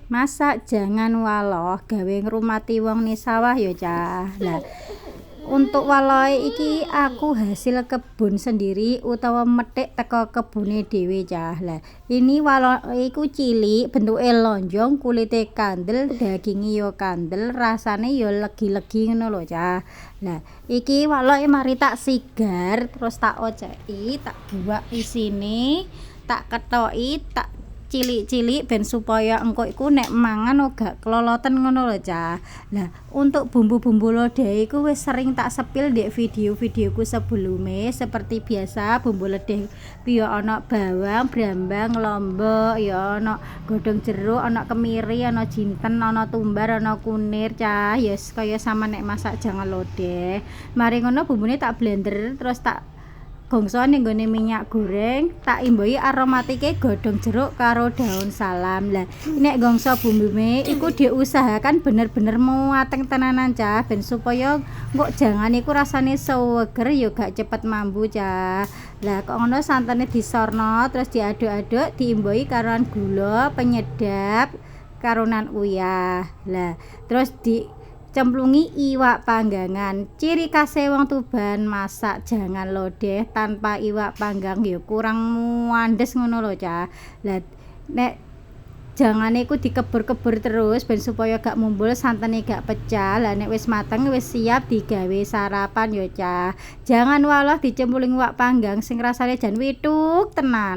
Masak jangan waloh gawe ngrumati wong ning sawah ya cah. Lah untuk walohe iki aku hasil kebun sendiri utawa methik teko kebune dhewe cah. Lah ini waloh iku cilik, bentuke lonjong, kulite kandel, daginge ya kandel, rasane ya legi-legi ngono lho cah. Lah iki walohe mari tak sigar terus tak oceki, tak buak isine, tak kethoki, tak cilik-cilik ben supaya engko iku nek mangan ora keloloten ngono lho cah. Lah untuk bumbu-bumbu lodeh iku wis sering tak sepil ndek video-videoku sebelumnya seperti biasa bumbu lodeh ya ana bawang, brambang, lombok, ya ana godhong jeruk, ana kemiri, ana jinten, ana tumbar, ana kunir cah. Ya kaya sama nek masak jangan lodeh. Mari ngono bumbune tak blender terus tak gongso ning nggone minyak goreng, tak imbuhi aromatike godhong jeruk karo daun salam. Lah nek gongso bumbune iku diusahakan bener-bener mateng tenanan cah ben supaya engko jangan iku rasane seger ya gak cepet mambu cah. Lah kok ngono santene disorno terus diaduk-aduk diimbuhi karoan gula, penyedap, karonan uyah. Lah terus cemplungi iwak panggangan. Ciri khase wong Tuban masak jangan lodeh tanpa iwak panggang ya kurang muandes ngono lho cah. Lah nek jangane iku dikebur-kebur terus ben supaya gak mumbul santene gak pecah. Lah nek wis mateng wis siap digawe sarapan ya cah. Jangan walah dicemplung iwak panggang sing rasane jan withuk tenan.